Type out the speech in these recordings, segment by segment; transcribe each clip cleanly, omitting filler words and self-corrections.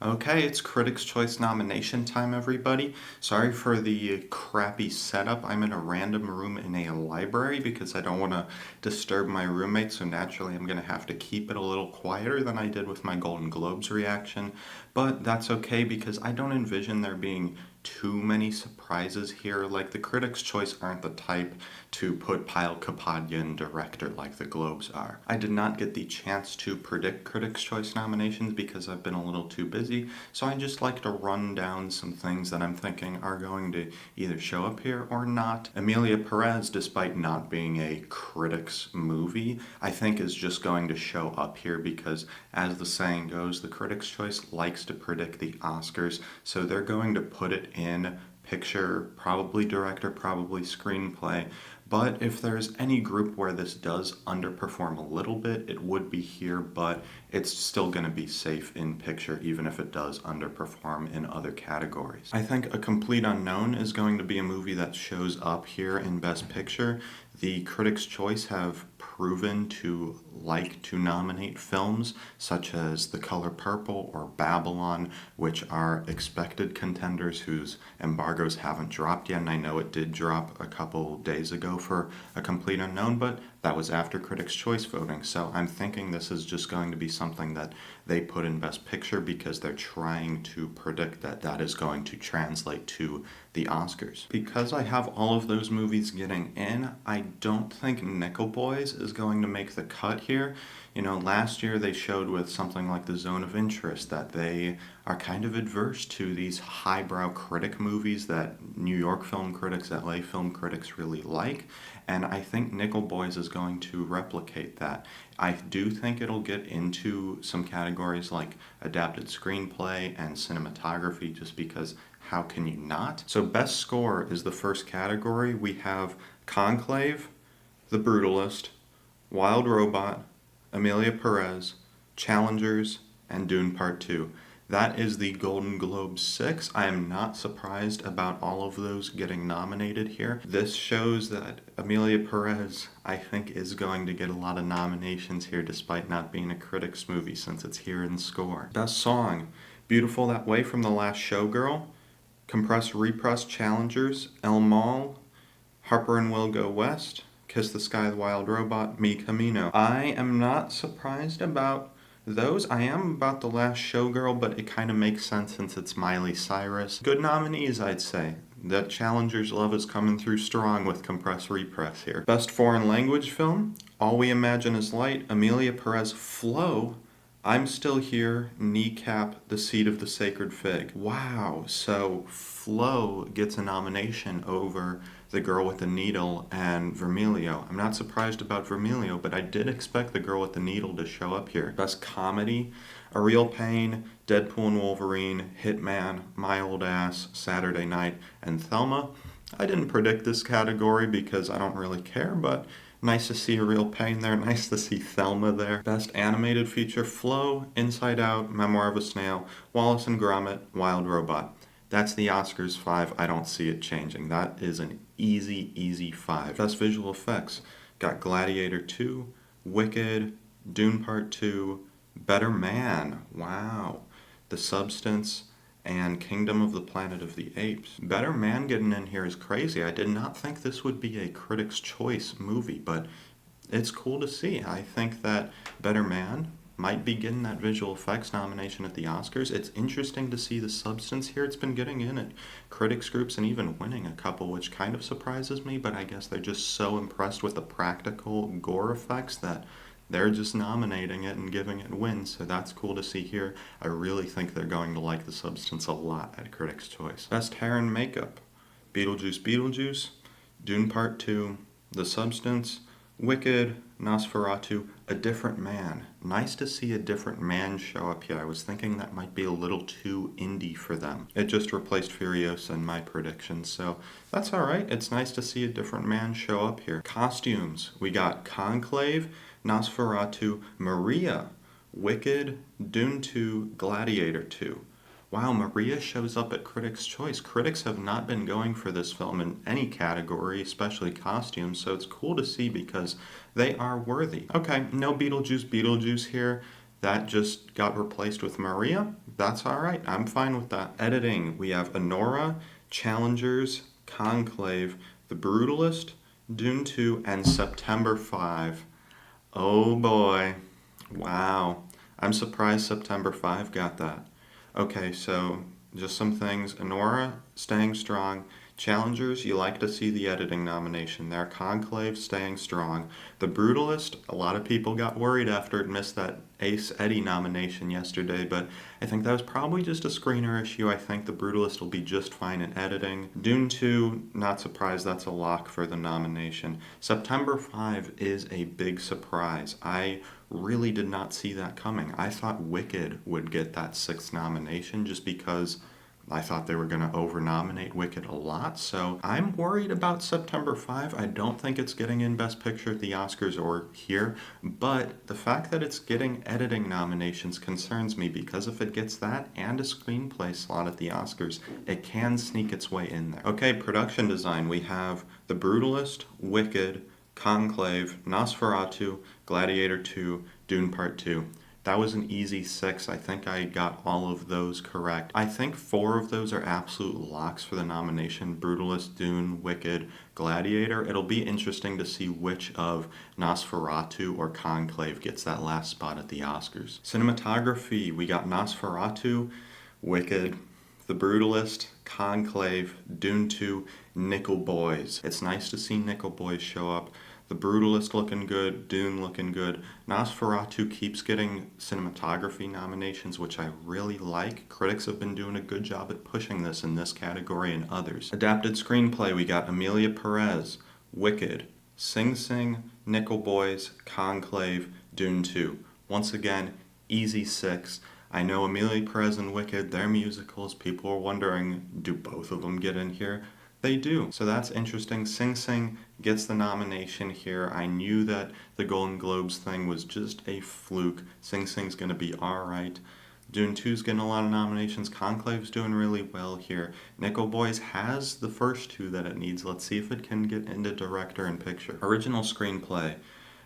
Okay, it's Critics' Choice nomination time, everybody. Sorry for the crappy setup. I'm in a random room in a library because I don't want to disturb my roommate, so naturally I'm going to have to keep it a little quieter than I did with my Golden Globes reaction. But that's okay because I don't envision there being too many surprises here. Like, the Critics' Choice aren't the type to put Pyle Kapadian director like the Globes are. I did not get the chance to predict Critics' Choice nominations because I've been a little too busy, so I just like to run down some things that I'm thinking are going to either show up here or not. Emilia Perez, despite not being a Critics movie, I think is just going to show up here because, as the saying goes, the Critics' Choice likes to predict the Oscars, so they're going to put it in picture, probably director, probably screenplay. But if there's any group where this does underperform a little bit, it would be here, but it's still going to be safe in picture, even if it does underperform in other categories. I think A Complete Unknown is going to be a movie that shows up here in Best Picture. The Critics' Choice have proven to like to nominate films such as The Color Purple or Babylon, which are expected contenders whose embargoes haven't dropped yet. And I know it did drop a couple days ago for A Complete Unknown, but that was after Critics' Choice voting. So I'm thinking this is just going to be something that they put in Best Picture because they're trying to predict that that is going to translate to the Oscars. Because I have all of those movies getting in, I don't think Nickel Boys is going to make the cut here. You know, last year they showed with something like The Zone of Interest that they are kind of adverse to these highbrow critic movies that New York film critics, LA film critics really like, and I think Nickel Boys is going to replicate that. I do think it'll get into some categories like adapted screenplay and cinematography just because how can you not? So Best Score is the first category. We have Conclave, The Brutalist, Wild Robot, Emilia Perez, Challengers, and Dune Part 2. That is the Golden Globe 6. I am not surprised about all of those getting nominated here. This shows that Emilia Perez, I think, is going to get a lot of nominations here despite not being a critics movie since it's here in Score. Best Song, Beautiful That Way from The Last Showgirl, Compress Repress Challengers, El Mal, Harper and Will Go West, Kiss the Sky, the Wild Robot, Mi Camino. I am not surprised about those. I am about The Last Showgirl, but it kind of makes sense since it's Miley Cyrus. Good nominees, I'd say. That Challengers love is coming through strong with Compress Repress here. Best Foreign Language Film, All We Imagine Is Light, Emilia Perez, Flow, I'm Still Here, Kneecap, The Seed of the Sacred Fig. Wow, so Flow gets a nomination over The Girl with the Needle and Vermilio. I'm not surprised about Vermilio, but I did expect The Girl with the Needle to show up here. Best Comedy, A Real Pain, Deadpool and Wolverine, Hitman, My Old Ass, Saturday Night, and Thelma. I didn't predict this category because I don't really care, but nice to see A Real Pain there. Nice to see Thelma there. Best Animated Feature, Flow, Inside Out, Memoir of a Snail, Wallace and Gromit, Wild Robot. That's the Oscars 5. I don't see it changing. That is an easy 5. Best Visual Effects, got Gladiator 2, Wicked, Dune Part 2, Better Man, wow, The Substance, and Kingdom of the Planet of the Apes. Better Man getting in here is crazy. I did not think this would be a Critics' Choice movie, but it's cool to see. I think that Better Man might be getting that visual effects nomination at the Oscars. It's interesting to see The Substance here. It's been getting in at critics groups and even winning a couple, which kind of surprises me, but I guess they're just so impressed with the practical gore effects that they're just nominating it and giving it wins, so that's cool to see here. I really think they're going to like The Substance a lot at Critics' Choice. Best Hair and Makeup, Beetlejuice, Dune Part 2, The Substance, Wicked, Nosferatu, A Different Man. Nice to see A Different Man show up here. I was thinking that might be a little too indie for them. It just replaced Furiosa in my predictions, so that's alright. It's nice to see A Different Man show up here. Costumes, we got Conclave, Nosferatu, Maria, Wicked, Dune 2, Gladiator 2. Wow, Maria shows up at Critics' Choice. Critics have not been going for this film in any category, especially costumes, so it's cool to see because they are worthy. Okay, no Beetlejuice here. That just got replaced with Maria. That's all right. I'm fine with that. Editing, we have Honora, Challengers, Conclave, The Brutalist, Dune 2, and September 5. Oh boy. Wow. I'm surprised September 5 got that. Okay, so just some things. Honora staying strong. Challengers, you like to see the editing nomination there. Conclave staying strong. The Brutalist, a lot of people got worried after it missed that Ace Eddie nomination yesterday, but I think that was probably just a screener issue. I think the Brutalist will be just fine in editing. Dune 2, not surprised, that's a lock for the nomination. September 5 is a big surprise. I really did not see that coming. I thought Wicked would get that 6th nomination just because I thought they were going to over-nominate Wicked a lot, so I'm worried about September 5. I don't think it's getting in Best Picture at the Oscars or here, but the fact that it's getting editing nominations concerns me because if it gets that and a screenplay slot at the Oscars, it can sneak its way in there. Okay, production design. We have The Brutalist, Wicked, Conclave, Nosferatu, Gladiator 2, Dune Part 2. That was an easy 6. I think I got all of those correct. I think 4 of those are absolute locks for the nomination. Brutalist, Dune, Wicked, Gladiator. It'll be interesting to see which of Nosferatu or Conclave gets that last spot at the Oscars. Cinematography, we got Nosferatu, Wicked, The Brutalist, Conclave, Dune 2, Nickel Boys. It's nice to see Nickel Boys show up. The Brutalist looking good, Dune looking good. Nosferatu keeps getting cinematography nominations, which I really like. Critics have been doing a good job at pushing this in this category and others. Adapted screenplay, we got Emilia Perez, Wicked, Sing Sing, Nickel Boys, Conclave, Dune 2. Once again, easy 6. I know Emilia Perez and Wicked, they're musicals. People are wondering, do both of them get in here? They do. So that's interesting. Sing Sing gets the nomination here. I knew that the Golden Globes thing was just a fluke. Sing Sing's going to be alright. Dune 2's getting a lot of nominations. Conclave's doing really well here. Nickel Boys has the first 2 that it needs. Let's see if it can get into director and picture. Original screenplay.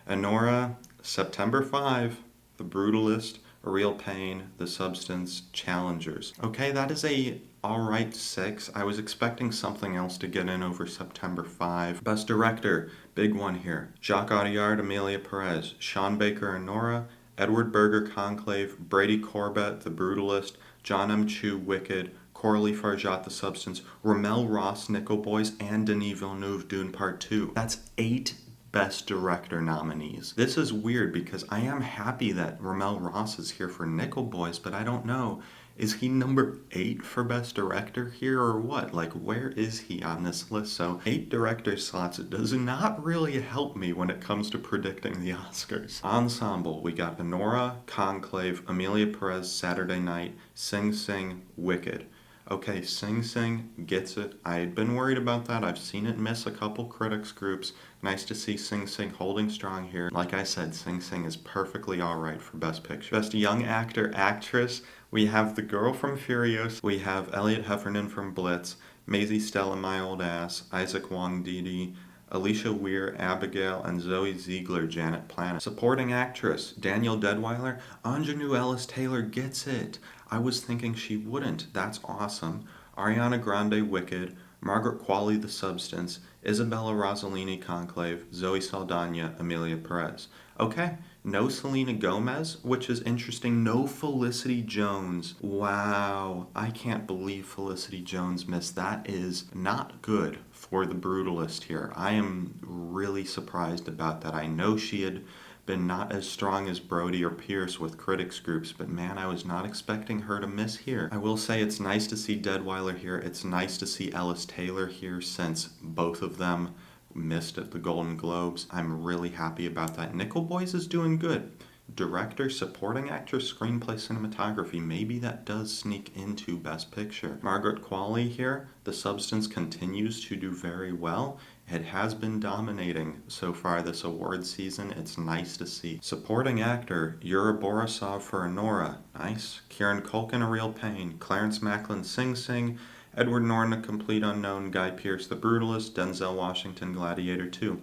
Honora, September 5, The Brutalist, A Real Pain, The Substance, Challengers. Okay, that is a alright 6. I was expecting something else to get in over September 5. Best Director, big one here. Jacques Audiard, Emilia Perez, Sean Baker, Honora, Edward Berger, Conclave, Brady Corbett, The Brutalist, John M. Chu, Wicked, Coralie Farjat, The Substance, Ramel Ross, Nickel Boys, and Denis Villeneuve, Dune Part 2. That's 8 Best Director nominees. This is weird because I am happy that Ramel Ross is here for Nickel Boys, but I don't know. Is he number 8 for Best Director here or what? Like, where is he on this list? So 8 director slots, it does not really help me when it comes to predicting the Oscars. Ensemble, we got Honora, Conclave, Emilia Perez, Saturday Night, Sing Sing, Wicked. Okay, Sing Sing gets it. I had been worried about that. I've seen it miss a couple critics groups. Nice to see Sing Sing holding strong here. Like I said, Sing Sing is perfectly alright for Best Picture. Best Young Actor, Actress, we have the girl from Furious. We have Elliot Heffernan from Blitz, Maisie Stella, My Old Ass, Isaac Wong Didi, Alicia Weir, Abigail, and Zoe Ziegler, Janet Planet. Supporting Actress, Danielle Deadwyler, Ingenue Ellis Taylor gets it. I was thinking she wouldn't. That's awesome. Ariana Grande, Wicked, Margaret Qualley, The Substance, Isabella Rossellini, Conclave, Zoe Saldana, Emilia Perez. Okay, no Selena Gomez, which is interesting. No Felicity Jones. Wow, I can't believe Felicity Jones missed. That is not good for The Brutalist here. I am really surprised about that. I know she had been not as strong as Brody or Pierce with critics groups, but man, I was not expecting her to miss here. I will say it's nice to see Deadwyler here. It's nice to see Ellis Taylor here since both of them missed at the Golden Globes. I'm really happy about that. Nickel Boys is doing good. Director, supporting actress, screenplay, cinematography, maybe that does sneak into Best Picture. Margaret Qualley here, The Substance continues to do very well. It has been dominating so far this award season. It's nice to see. Supporting actor, Yura Borisov for Honora. Nice. Kieran Culkin, A Real Pain. Clarence Macklin, Sing Sing. Edward Norton, A Complete Unknown. Guy Pearce, The Brutalist. Denzel Washington, Gladiator 2.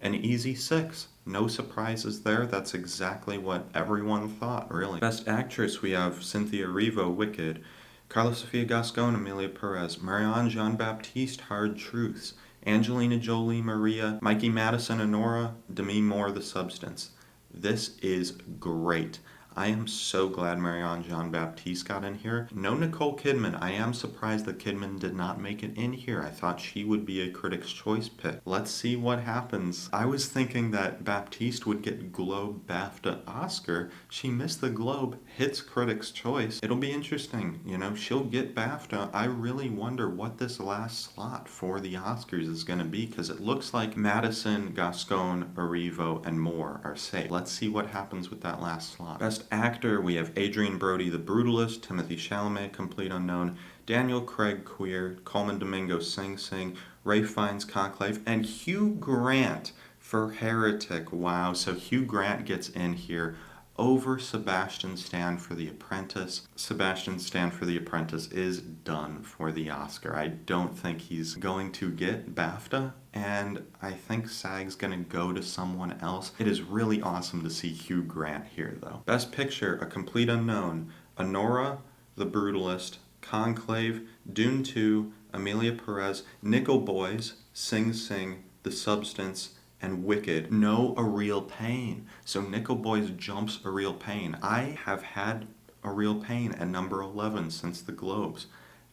An easy 6. No surprises there. That's exactly what everyone thought, really. Best Actress, we have Cynthia Erivo, Wicked, Carla Sofia Gascon, Amelia Perez, Marianne Jean-Baptiste, Hard Truths, Angelina Jolie, Maria, Mikey Madison, Honora, Demi Moore, The Substance. This is great. I am so glad Marianne Jean-Baptiste got in here. No Nicole Kidman. I am surprised that Kidman did not make it in here. I thought she would be a Critics' Choice pick. Let's see what happens. I was thinking that Baptiste would get Globe, BAFTA, Oscar. She missed the Globe, hits Critics' Choice. It'll be interesting. You know, she'll get BAFTA. I really wonder what this last slot for the Oscars is going to be, because it looks like Madison, Gascon, Erivo, and Moore are safe. Let's see what happens with that last slot. Best Actor, we have Adrian Brody, The Brutalist, Timothée Chalamet, Complete Unknown, Daniel Craig, Queer, Coleman Domingo, Sing Sing, Ralph Fiennes, Conclave, and Hugh Grant for Heretic. Wow, so Hugh Grant gets in here over Sebastian Stan for The Apprentice. Sebastian Stan for The Apprentice is done for the Oscar. I don't think he's going to get BAFTA, and I think SAG's gonna go to someone else. It is really awesome to see Hugh Grant here, though. Best Picture, A Complete Unknown, Honora, The Brutalist, Conclave, Dune 2, Amelia Perez, Nickel Boys, Sing Sing, The Substance, and Wicked. No A Real Pain. So Nickel Boys jumps A Real Pain. I have had A Real Pain at number 11 since the Globes.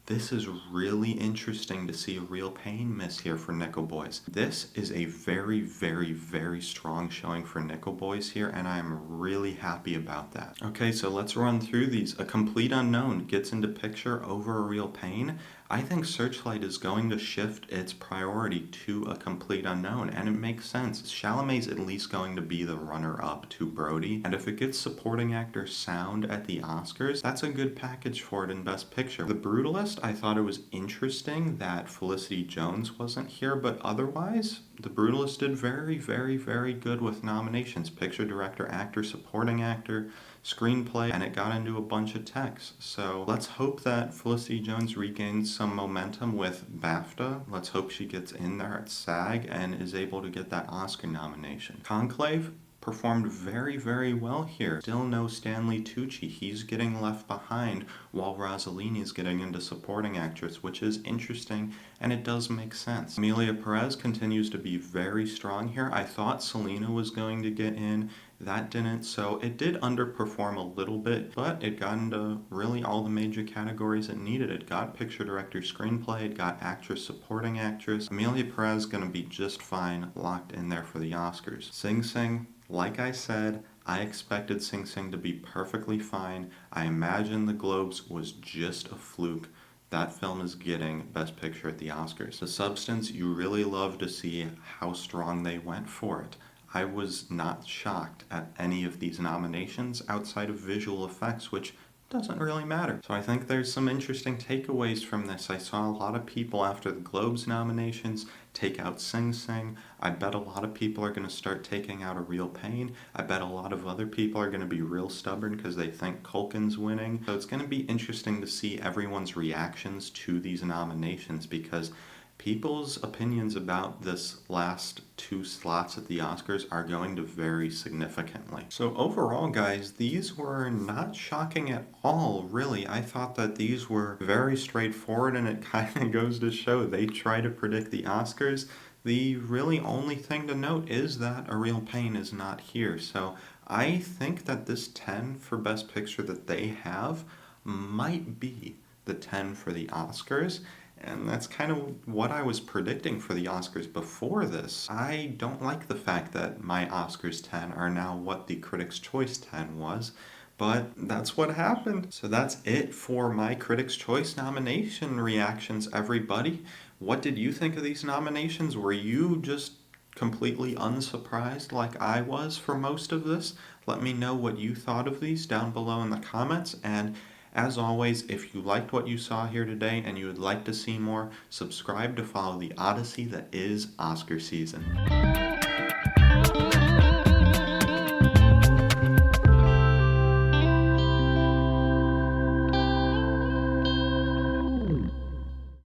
This is really interesting to see A Real Pain miss here for Nickel Boys. This is a very, very, very strong showing for Nickel Boys here, and I'm really happy about that. Okay, so let's run through these. A Complete Unknown gets into picture over A Real Pain. I think Searchlight is going to shift its priority to A Complete Unknown, and it makes sense. Chalamet's at least going to be the runner-up to Brody, and if it gets supporting actor sound at the Oscars, that's a good package for it in Best Picture. The Brutalist, I thought it was interesting that Felicity Jones wasn't here, but otherwise, The Brutalist did very, very, very good with nominations. Picture, director, actor, supporting actor, screenplay, and it got into a bunch of texts. So let's hope that Felicity Jones regains some momentum with BAFTA. Let's hope she gets in there at SAG and is able to get that Oscar nomination. Conclave performed very, very well here. Still no Stanley Tucci. He's getting left behind while Rossellini is getting into supporting actress, which is interesting, and it does make sense. Amelia Perez continues to be very strong here. I thought Selena was going to get in. That didn't, so it did underperform a little bit, but it got into really all the major categories it needed. It got picture, director, screenplay, it got actress, supporting actress. Amelia Perez gonna be just fine, locked in there for the Oscars. Sing Sing, like I said, I expected Sing Sing to be perfectly fine. I imagine the Globes was just a fluke. That film is getting Best Picture at the Oscars. The Substance, you really love to see how strong they went for it. I was not shocked at any of these nominations outside of visual effects, which doesn't really matter. So I think there's some interesting takeaways from this. I saw a lot of people after the Globes nominations take out Sing Sing. I bet a lot of people are going to start taking out A Real Pain. I bet a lot of other people are going to be real stubborn because they think Culkin's winning. So it's going to be interesting to see everyone's reactions to these nominations, because people's opinions about this last two slots at the Oscars are going to vary significantly. So overall, guys, these were not shocking at all, really. I thought that these were very straightforward, and it kind of goes to show they try to predict the Oscars. The really only thing to note is that A Real Pain is not here. So I think that this 10 for Best Picture that they have might be the 10 for the Oscars. And that's kind of what I was predicting for the Oscars before this. I don't like the fact that my Oscars 10 are now what the Critics' Choice 10 was, but that's what happened. So that's it for my Critics' Choice nomination reactions, everybody. What did you think of these nominations? Were you just completely unsurprised like I was for most of this? Let me know what you thought of these down below in the comments, and as always, if you liked what you saw here today and you would like to see more, subscribe to follow the odyssey that is Oscar season.